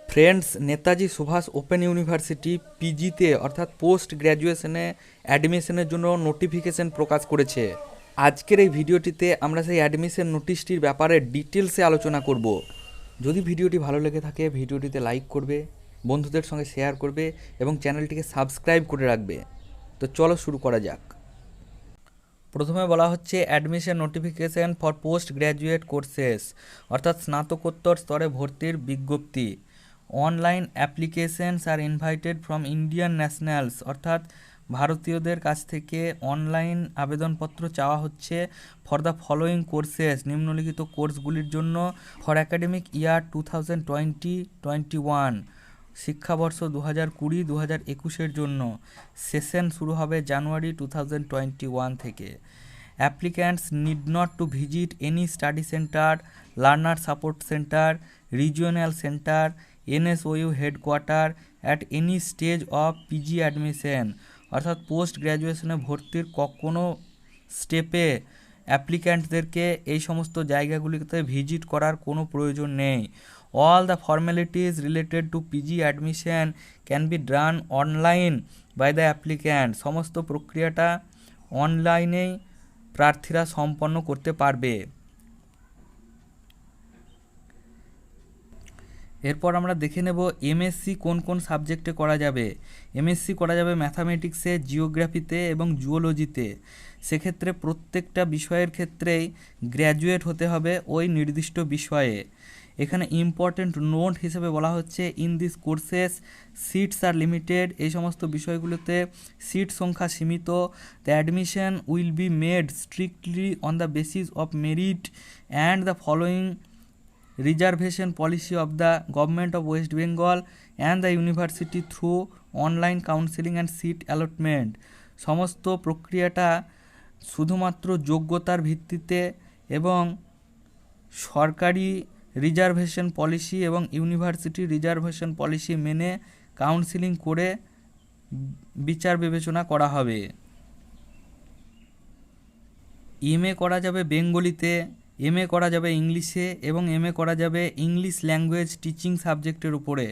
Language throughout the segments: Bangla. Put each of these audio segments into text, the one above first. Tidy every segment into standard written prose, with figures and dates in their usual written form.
Friends, Netaji Subhash open university পিজিতে অর্থাৎ পোস্ট গ্র্যাজুয়েশনে অ্যাডমিশনের জন্য নোটিফিকেশন প্রকাশ করেছে। আজকের এই ভিডিওটিতে আমরা সেই অ্যাডমিশন নোটিশটির ব্যাপারে ডিটেলসে আলোচনা করব। যদি ভিডিওটি ভালো লেগে থাকে ভিডিওটিতে লাইক করবে, বন্ধুদের সঙ্গে শেয়ার করবে এবং চ্যানেলটিকে সাবস্ক্রাইব করে রাখবে। তো চলো শুরু করা যাক। প্রথমে বলা হচ্ছে admission notification for post graduate courses অর্থাৎ স্নাতকোত্তর স্তরে ভর্তির বিজ্ঞপ্তি। Online applications are invited from Indian nationals অর্থাৎ ভারতীয়দের কাছ থেকে অনলাইন আবেদনপত্র চাওয়া হচ্ছে ফর দ্য ফলোয়িং কোর্সেস নিম্নলিখিত কোর্সগুলির জন্য ফর অ্যাকাডেমিক ইয়ার 2020-21 শিক্ষাবর্ষ 2020-2021 জন্য। সেশন শুরু হবে জানুয়ারি 2021 থেকে। Applicants need not to visit any study centre, learner support centre, regional centre, NSOU headquarter at any stage of PG admission অর্থাৎ পোস্ট গ্র্যাজুয়েশনে ভর্তির কোনো স্টেপে অ্যাপ্লিক্যান্টদেরকে এই সমস্ত জায়গাগুলিতে ভিজিট করার কোনো প্রয়োজন নেই। All the formalities related to PG admission can be done online by the applicant সমস্ত প্রক্রিয়াটা অনলাইনেই প্রার্থীরা সম্পন্ন করতে পারবে। এরপর আমরা দেখে নেব এমএসসি কোন কোন সাবজেক্টে করা যাবে। এমএসসি করা যাবে ম্যাথামেটিক্সে, জিওগ্রাফিতে এবং জুওলজিতে। সেক্ষেত্রে প্রত্যেকটা বিষয়ের ক্ষেত্রেই গ্র্যাজুয়েট হতে হবে ওই নির্দিষ্ট বিষয়ে। এখানে ইম্পর্টেন্ট নোট হিসেবে বলা হচ্ছে in this courses seats are limited, এই সমস্ত বিষয়গুলোতে সিট সংখ্যা সীমিত। The admission will be made strictly on the basis of merit and the following reservation policy of the government of West Bengal and the university through online counselling and seat allotment. সমস্ত প্রক্রিয়াটা শুধুমাত্র যোগ্যতার ভিত্তিতে এবং সরকারি রিজার্ভেশন পলিসি এবং ইউনিভার্সিটি রিজার্ভেশন পলিসি মেনে কাউন্সেলিং করে বিচার বিবেচনা করা হবে। এমএ করা যাবে বেঙ্গলিতে, এমএ করা যাবে ইংলিশে এবং এমএ করা যাবে ইংলিশ ল্যাঙ্গুয়েজ টিচিং সাবজেক্টের উপরে।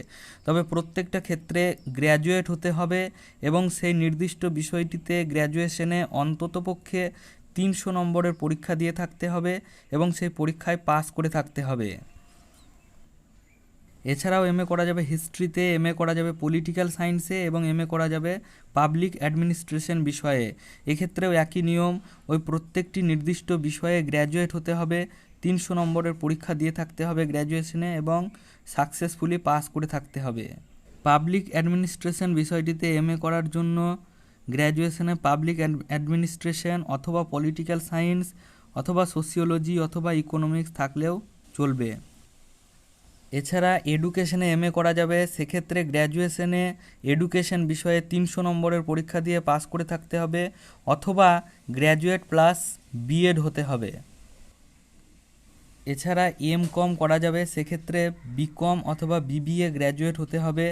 তবে প্রত্যেকটা ক্ষেত্রে গ্র্যাজুয়েট হতে হবে এবং সেই নির্দিষ্ট বিষয়টিতে গ্র্যাজুয়েশনে অন্ততপক্ষে 300 নম্বরের পরীক্ষা দিয়ে থাকতে হবে এবং সেই পরীক্ষায় পাস করে থাকতে হবে। এছাড়াও এমএ করা যাবে হিস্ট্রিতে, এমএ করা যাবে পলিটিক্যাল সায়েন্সে এবং এমএ করা যাবে পাবলিক অ্যাডমিনিস্ট্রেশন বিষয়ে। এক্ষেত্রেও একই নিয়ম, ওই প্রত্যেকটি নির্দিষ্ট বিষয়ে গ্র্যাজুয়েট হতে হবে, 300 নম্বরের পরীক্ষা দিয়ে থাকতে হবে গ্র্যাজুয়েশনে এবং সাকসেসফুলি পাস করে থাকতে হবে। পাবলিক অ্যাডমিনিস্ট্রেশন বিষয়টিতে এমএ করার জন্য গ্র্যাজুয়েশনে পাবলিক অ্যাডমিনিস্ট্রেশন অথবা পলিটিক্যাল সায়েন্স অথবা সোশিওলজি অথবা ইকোনমিক্স থাকলেও চলবে। এছাড়া এডুকেশনে এমএ করা যাবে, সেক্ষেত্রে গ্র্যাজুয়েশনে এডুকেশন বিষয়ে 300 নম্বরের পরীক্ষা দিয়ে পাস করে থাকতে হবে অথবা গ্র্যাজুয়েট প্লাস বিএড হতে হবে। এছাড়া এমকম করা যাবে, সেক্ষেত্রে বিকম অথবা বিবিএ গ্র্যাজুয়েট হতে হবে।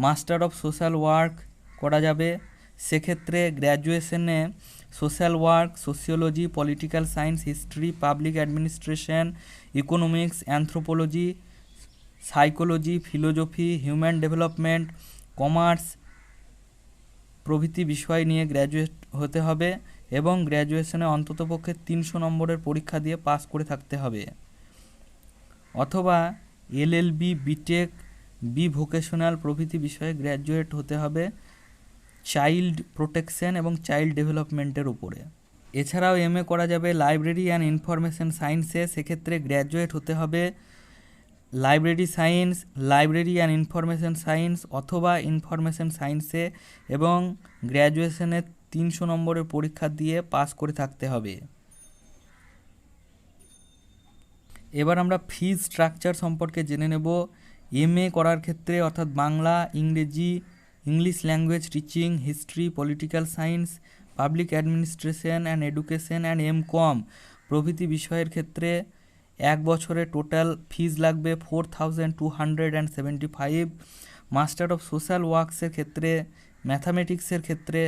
মাস্টার অফ সোশ্যাল ওয়ার্ক করা যাবে, সেক্ষেত্রে গ্র্যাজুয়েশনে social work, sociology, political science, history, public administration, economics, anthropology, psychology, philosophy, human development, commerce প্রভৃতি বিষয় নিয়ে গ্র্যাজুয়েট হতে হবে এবং গ্র্যাজুয়েশনে অন্ততপক্ষে 300 নম্বরের পরীক্ষা দিয়ে পাস করে থাকতে হবে। অথবা এলএলবি, বিটেক, বি ভোকেশনাল প্রভৃতি বিষয়ে গ্র্যাজুয়েট হতে হবে চাইল্ড প্রোটেকশন এবং চাইল্ড ডেভেলপমেন্টের উপরে। এছাড়াও এমএ করা যাবে লাইব্রেরি অ্যান্ড ইনফরমেশন সায়েন্সে, সেক্ষেত্রে গ্র্যাজুয়েট হতে হবে library science, library and information science অথবা ইনফরমেশন সায়েন্সে এবং গ্র্যাজুয়েশনে 300 নম্বরের পরীক্ষা দিয়ে পাস করে থাকতে হবে। এবার আমরা ফিজ স্ট্রাকচার সম্পর্কে জেনে নেব। এমএ করার ক্ষেত্রে অর্থাৎ বাংলা, ইংরেজি, English language teaching, history, political science, public administration and education and MCom প্রভৃতি বিষয়ের ক্ষেত্রে 1 বছরে টোটাল ফিজ লাগবে 4275। মাস্টার অফ সোশ্যাল ওয়ার্কসের ক্ষেত্রে, ম্যাথামেটিক্সের ক্ষেত্রে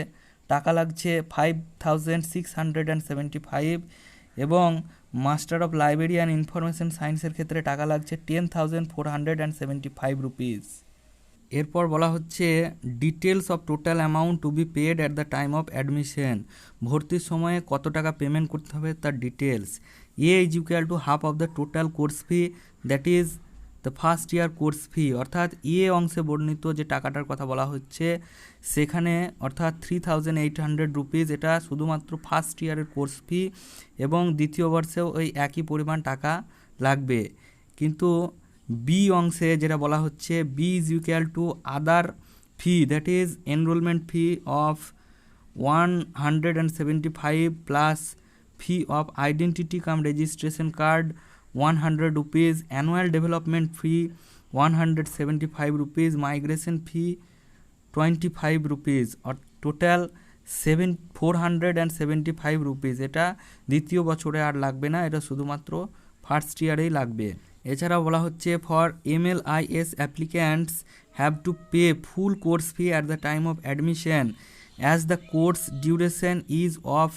টাকা লাগছে 5675 এবং master of library and information সায়েন্সের ক্ষেত্রে টাকা লাগছে 10,475 রুপিস। এরপর বলা হচ্ছে details of total amount to be paid at the time of admission, ভর্তির সময়ে কত টাকা পেমেন্ট করতে হবে তার details. A is equal to half of the total course fee, that is the first year course fee. অর্থাৎ অংশে বর্ণিত যে টাকাটার কথা বলা হচ্ছে সেখানে অর্থাৎ 3,800 রুপিস, এটা শুধুমাত্র ফার্স্ট ইয়ারের কোর্স ফি, এবং দ্বিতীয় বর্ষেও ওই একই পরিমাণ টাকা লাগবে। কিন্তু বি অংশে যেটা বলা হচ্ছে B is equal to other fee, that is enrolment fee of 175 plus fee of identity cum registration card 100 rupees, annual development fee 175 rupees, migration fee 25 rupees, total 475 rupees. এটা দ্বিতীয় বছরে আর লাগবে না, এটা শুধুমাত্র ফার্স্ট ইয়ারেই লাগবে। এছাড়াও বলা হচ্ছে for MLIS applicants have to pay full course fee at the time of admission as the course duration is of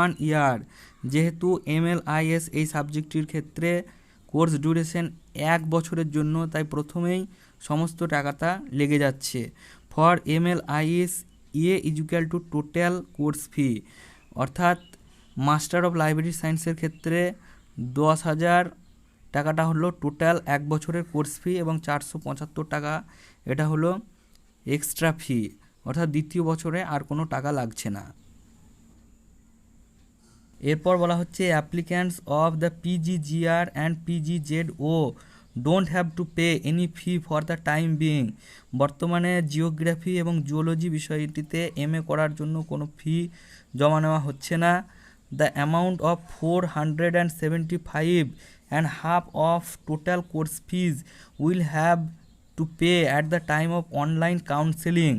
1 ইয়ার। যেহেতু MLIS এই সাবজেক্টটির ক্ষেত্রে কোর্স ডিউরেশন 1 বছরের জন্য, তাই প্রথমেই সমস্ত টাকাটা লেগে যাচ্ছে। For MLIS is equal two total course fee, অর্থাৎ মাস্টার অফ লাইব্রেরি সায়েন্সের ক্ষেত্রে 10,000 টাকাটা হলো টোটাল 1 বছরের কোর্স ফি, এবং 475 টাকা এটা হলো এক্সট্রা ফি, অর্থাৎ দ্বিতীয় বছরে আর কোনো টাকা লাগছে না। এরপর বলা হচ্ছে applicants of the PGGR and PGZO don't have to pay any fee for the time being. বর্তমানে জিওগ্রাফি এবং জুওলজি বিষয়টিতে MA করার জন্য কোনো ফি জমা নেওয়া হচ্ছে না। The amount of 475 and half of total course fees will have to pay at the time of online counseling.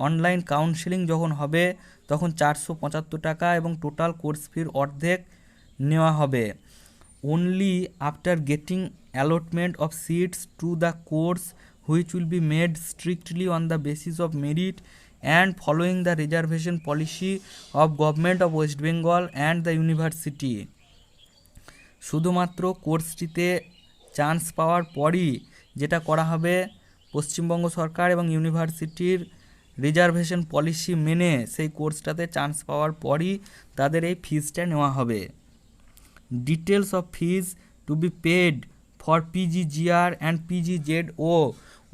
Online counselling যখন হবে তখন 475 টাকা এবং টোটাল কোর্স ফির অর্ধেক নেওয়া হবে। Only after getting allotment of seats to the course which will be made strictly on the basis of merit and following the reservation policy of Government of West Bengal and the university. শুধুমাত্র কোর্সটিতে চান্স পাওয়ার পরই যেটা করা হবে, পশ্চিমবঙ্গ সরকার এবং ইউনিভার্সিটির রিজার্ভেশন পলিসি মেনে সেই কোর্সটাতে চান্স পাওয়ার পরই তাদের এই ফিজটা নেওয়া হবে। Details of fees to be paid for PGGR and PGZO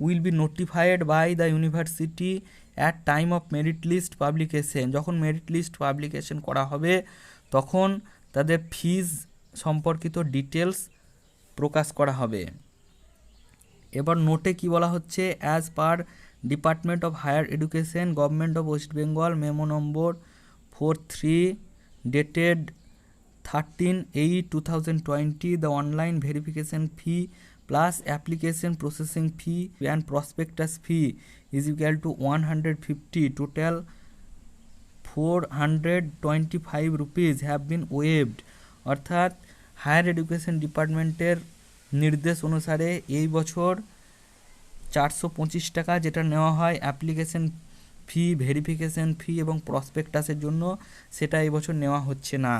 will be notified by the university at time of merit list publication. যখন মেরিট লিস্ট পাবলিকেশন করা হবে তখন তাদের ফিজ সম্পর্কিত ডিটেলস প্রকাশ করা হবে। এবার নোটে কি বলা হচ্ছে, as per department of higher education government of West Bengal memo number 43 dated 13/8/2020 the online verification fee plus application processing fee and prospectus fee is equal to 150, total 425 rupees have been waived। অর্থাৎ হায়ার এডুকেশন ডিপার্টমেন্টের নির্দেশ অনুসারে এই বছর 425 টাকা যেটা নেওয়া হয় অ্যাপ্লিকেশন ফি, ভেরিফিকেশন ফি এবং প্রসপেক্টাসের জন্য, সেটা এই বছর নেওয়া হচ্ছে না।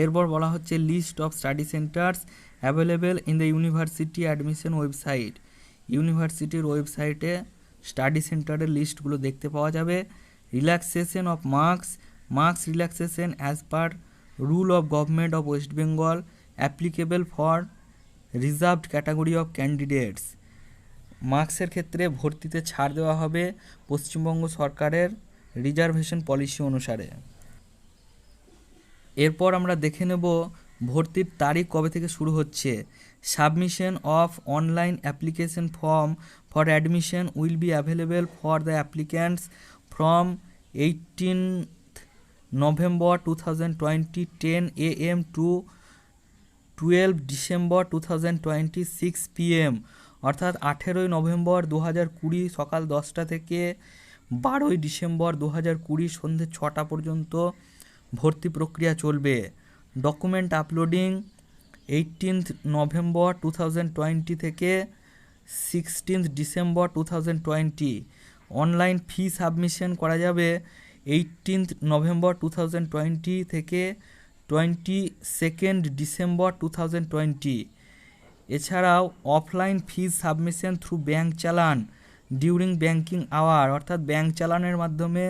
এরপর বলা হচ্ছে list of study centres available in the university admission website. ইউনিভার্সিটির ওয়েবসাইটে স্টাডি সেন্টারের লিস্টগুলো দেখতে পাওয়া যাবে। Relaxation of marks relaxation as per rule of government of West Bengal applicable for reserved category of candidates. মার্কসের ক্ষেত্রে ভর্তিতে ছাড় দেওয়া হবে পশ্চিমবঙ্গ সরকারের রিজার্ভেশন পলিসি অনুসারে। এরপর আমরা দেখে নেব ভর্তির তারিখ কবে থেকে শুরু হচ্ছে। Submission of online application form for admission will be available for the applicants from 18th November 2020 10 AM to 12 December 2020 6 PM। অর্থাৎ 18ই নভেম্বর 2020 সকাল 10টা থেকে 12ই ডিসেম্বর 2020 সন্ধ্যে 6টা পর্যন্ত ভর্তি প্রক্রিয়া চলবে। ডকুমেন্ট আপলোডিং 18th November 2020 থেকে 16th December 2020। Online fee submission করা যাবে 18th November 2020 থেকে 22 ডিসেম্বর 2020। এছাড়াও অফলাইন ফিজ সাবমিশন থ্রু ব্যাঙ্ক চালান ডিউরিং ব্যাঙ্কিং আওয়ার, অর্থাৎ ব্যাঙ্ক চালানের মাধ্যমে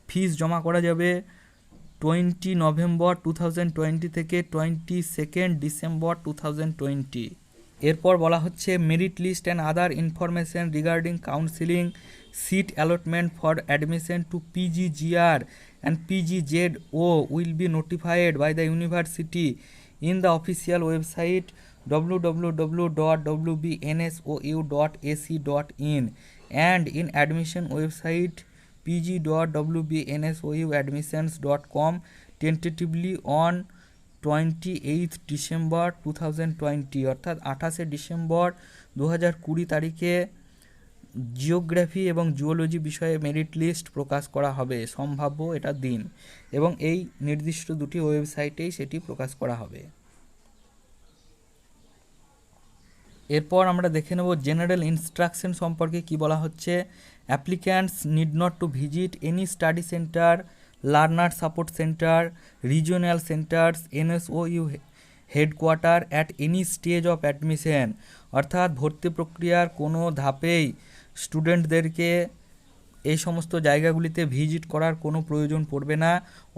ফিজ জমা করা যাবে 20 নভেম্বর 2020 থেকে 22 ডিসেম্বর 2020। এরপর বলা হচ্ছে merit list and other information regarding counselling seat allotment for admission to PGGR and PGZO will be notified by the university in the official website www.wbnsou.ac.in and in admission website pg.wbnsouadmissions.com tentatively on 28 December 2020, অর্থাৎ 28 ডিসেম্বর 2020 তারিখে জিওগ্রাফি এবং জুওলজি বিষয়ে মেরিট লিস্ট প্রকাশ করা হবে, সম্ভাব্য এটা দিন, এবং এই নির্দিষ্ট দুটি ওয়েবসাইটেই সেটি প্রকাশ করা হবে। এরপর আমরা দেখে নেব জেনারেল ইনস্ট্রাকশন সম্পর্কে কি বলা হচ্ছে। Applicants need not to visit any study centre, learner support centre, regional centres, NSOU headquarter at any stage of admission, অর্থাৎ ভর্তি প্রক্রিয়ার কোনো ধাপেই স্টুডেন্টদেরকে এই সমস্ত জায়গাগুলিতে ভিজিট করার কোনো প্রয়োজন পড়বে না।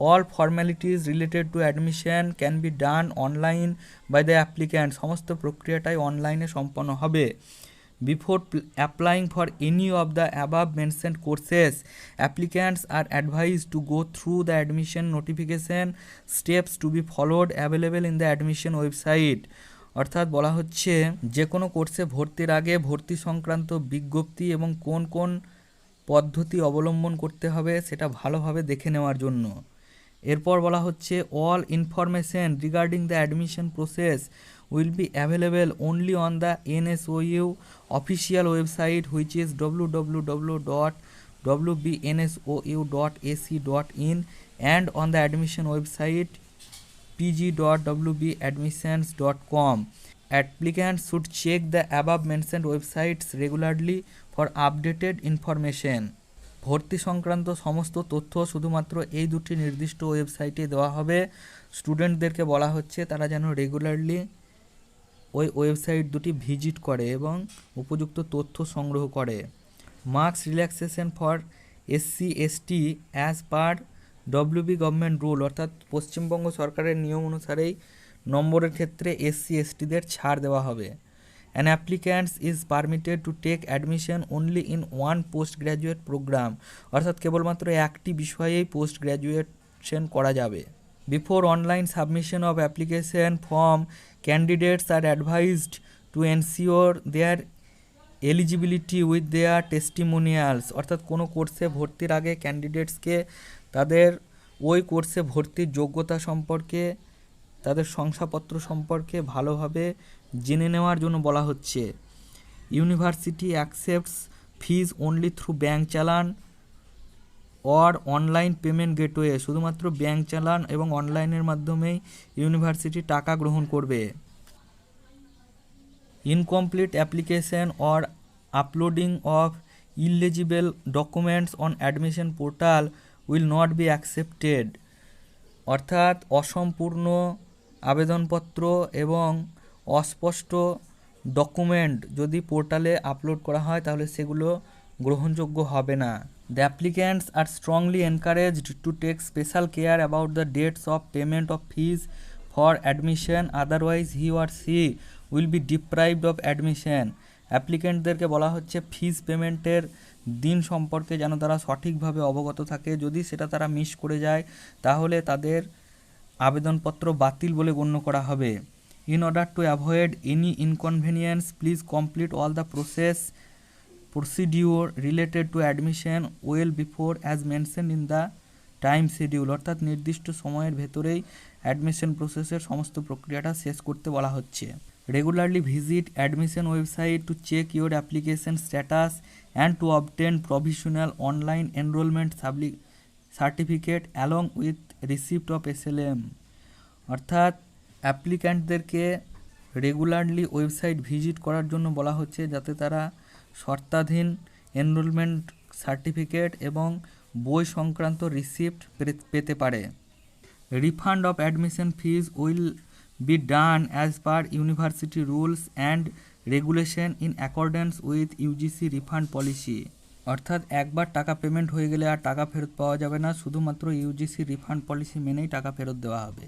All formalities related to admission can be done online by the applicant, সমস্ত প্রক্রিয়াটাই অনলাইনে সম্পন্ন হবে। Before applying for any of the above mentioned courses applicants are advise to go through the admission notification steps to be followed available in the admission website, অর্থাৎ বলা হচ্ছে যে কোনো কোর্সে ভর্তির আগে ভর্তি সংক্রান্ত বিজ্ঞপ্তি এবং কোন কোন পদ্ধতি অবলম্বন করতে হবে সেটা ভালোভাবে দেখে নেওয়ার জন্য। এরপর বলা হচ্ছে all information regarding the admission process will be available only on the NSOU official website which is www.wbnsou.ac.in and on the admission website pg.wbadmissions.com. Applicants should check the above mentioned websites regularly for updated information. ভর্তি সংক্রান্ত সমস্ত তথ্য শুধুমাত্র এই দুটি নির্দিষ্ট ওয়েবসাইটে দেওয়া হবে। স্টুডেন্টদেরকে বলা হচ্ছে তারা যেন রেগুলারলি ওই ওয়েবসাইট দুটি ভিজিট করে এবং উপযুক্ত তথ্য সংগ্রহ করে। Marks relaxation for SC/ST as per WB government rule, অর্থাৎ পশ্চিমবঙ্গ সরকারের নিয়ম অনুসারেই নম্বরের ক্ষেত্রে SC/STদের ছাড় দেওয়া হবে। An applicant is permitted to take admission only in one post-graduate program, অর্থাৎ কেবলমাত্র একটি বিষয়েই পোস্ট গ্র্যাজুয়েশন করা যাবে। Before online submission of application form, candidates are advised to ensure their eligibility with their testimonials, অর্থাৎ কোনো কোর্সে ভর্তির আগে ক্যান্ডিডেটসকে তাদের ওই কোর্সে ভর্তির যোগ্যতা সম্পর্কে, তাদের শংসাপত্র সম্পর্কে ভালোভাবে জেনে নেওয়ার জন্য বলা হচ্ছে। ইউনিভার্সিটি অ্যাকসেপ্টস ফিজ অনলি থ্রু ব্যাঙ্ক চালান অর অনলাইন পেমেন্ট গেটওয়ে, শুধুমাত্র ব্যাঙ্ক চালান এবং অনলাইনের মাধ্যমেই ইউনিভার্সিটি টাকা গ্রহণ করবে। Incomplete application or uploading of eligible documents on admission portal will not be accepted, অর্থাৎ অসম্পূর্ণ আবেদনপত্র এবং অস্পষ্ট ডকুমেন্ট যদি পোর্টালে আপলোড করা হয় তাহলে সেগুলো গ্রহণযোগ্য হবে না। The applicants are strongly encouraged to take special care about the dates of payment of fees for admission, otherwise he or she will be deprived of admission. অ্যাপ্লিক্যান্টদেরকে বলা হচ্ছে ফিজ পেমেন্টের দিন সম্পর্কে যেন তারা সঠিকভাবে অবগত থাকে, যদি সেটা তারা মিস করে যায় তাহলে তাদের আবেদনপত্র বাতিল বলে গণ্য করা হবে। In order to avoid any inconvenience, please complete all the procedure related to admission well before as mentioned in the time schedule, অর্থাৎ নির্দিষ্ট সময়ের ভেতরেই অ্যাডমিশন প্রসেসের সমস্ত প্রক্রিয়াটা শেষ করতে বলা হচ্ছে। Regularly visit admission website to check your application status and to obtain provisional online enrolment certificate along with receipt of SLM, অর্থাৎ অ্যাপ্লিক্যান্টদেরকে রেগুলারলি ওয়েবসাইট ভিজিট করার জন্য বলা হচ্ছে যাতে তারা শর্তাধীন এনরোলমেন্ট সার্টিফিকেট এবং বই সংক্রান্ত রিসিপ্ট পেতে পারে। Refund of admission fees will be done as per university rules and regulation in accordance with UGC refund policy. অর্থাৎ একবার টাকা পেমেন্ট হয়ে গেলে আর টাকা ফেরত পাওয়া যাবে না, শুধুমাত্র ইউজিসি রিফান্ড পলিসি মেনেই টাকা ফেরত দেওয়া হবে।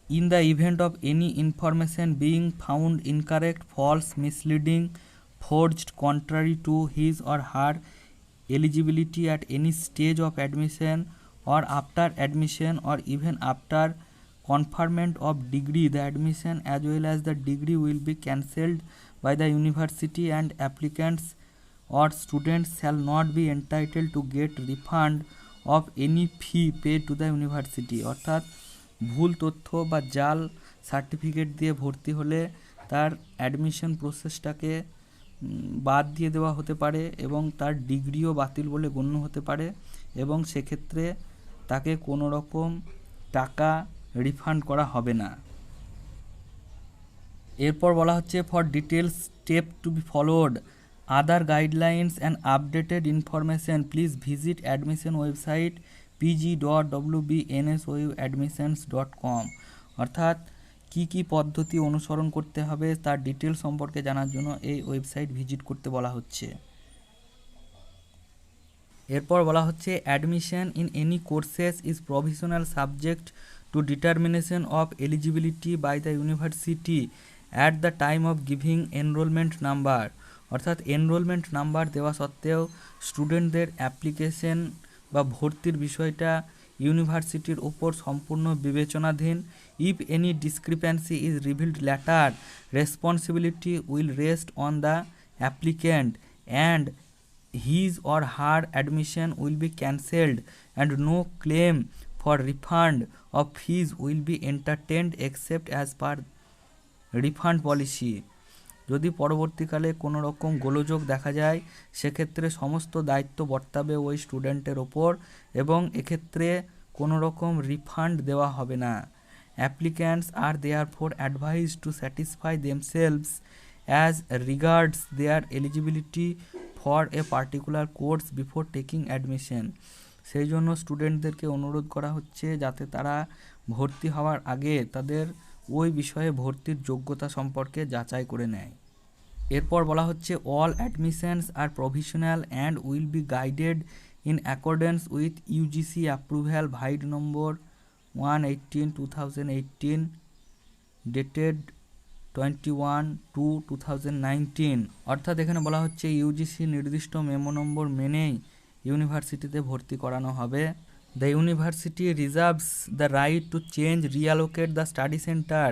In the event of any information being found incorrect, false, misleading, forged, contrary to his or her eligibility at any stage of admission or after admission or even after conferment of degree, the admission as well as the degree will be cancelled by the university and applicants or students shall not be entitled to get refund of any fee paid to the university। অর্থাৎ ভুল তথ্য বা জাল সার্টিফিকেট দিয়ে ভর্তি হলে তার অ্যাডমিশন প্রসেসটাকে বাদ দিয়ে দেওয়া হতে পারে এবং তার ডিগ্রিও বাতিল বলে গণ্য হতে পারে এবং সেক্ষেত্রে তাকে কোনো রকম টাকা রিফান্ড করা হবে না। এরপর বলা হচ্ছে for details step to be followed, other guidelines and updated information please visit admission website pg.wbnsoadmissions.com। অর্থাৎ কি পদ্ধতি অনুসরণ করতে হবে তার ডিটেলস সম্পর্কে জানার জন্য এই ওয়েবসাইট ভিজিট করতে বলা হচ্ছে। এরপর বলা হচ্ছে admission in any courses is provisional subject to determination of eligibility by the university at the time of giving enrolment number. অর্থাৎ এনরোলমেন্ট নাম্বার দেওয়া সত্ত্বেও স্টুডেন্টদের অ্যাপ্লিকেশন বা ভর্তির বিষয়টা ইউনিভার্সিটির ওপর সম্পূর্ণ বিবেচনাধীন। If any discrepancy is revealed later, responsibility will rest on the applicant and his or her admission will be cancelled and no claim for refund of fees will be entertained except as per refund policy। যদি পরবর্তীকালে কোনো রকম গোলযোগ দেখা যায় সেক্ষেত্রে সমস্ত দায়িত্ব বর্তাবে ওই স্টুডেন্টের ওপর এবং এক্ষেত্রে কোনো রকম রিফান্ড দেওয়া হবে না। Applicants are therefore advised to satisfy themselves as regards their eligibility for a particular course before taking admission। সেই জন্য স্টুডেন্টদেরকে অনুরোধ করা হচ্ছে যাতে তারা ভর্তি হওয়ার আগে তাদের ওই বিষয়ে ভর্তির যোগ্যতা সম্পর্কে যাচাই করে নেয়। এরপর বলা হচ্ছে all admissions are provisional and will be guided in accordance with UGC approval vide number 118/2018 dated 21/2/2019। অর্থাৎ এখানে বলা হচ্ছে ইউজিসি নির্দিষ্ট মেমো নম্বর মেনেই ইউনিভার্সিটিতে ভর্তি করানো হবে। The university reserves the right to change reallocate the study centre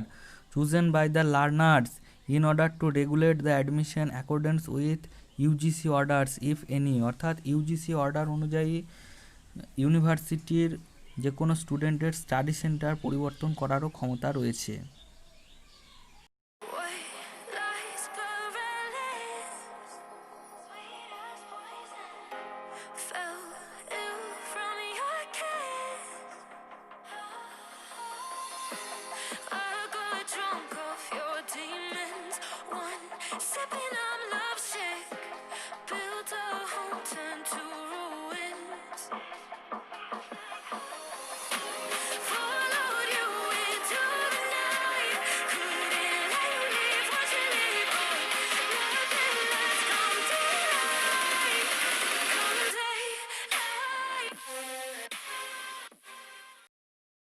chosen by the learners in order to regulate the admission accordance with UGC orders if any. অর্থাৎ ইউজিসি অর্ডার অনুযায়ী ইউনিভার্সিটির যে কোনো স্টুডেন্টের স্টাডি সেন্টার পরিবর্তন করারও ক্ষমতা রয়েছে। Drunk off your demons, one sipping, I'm low.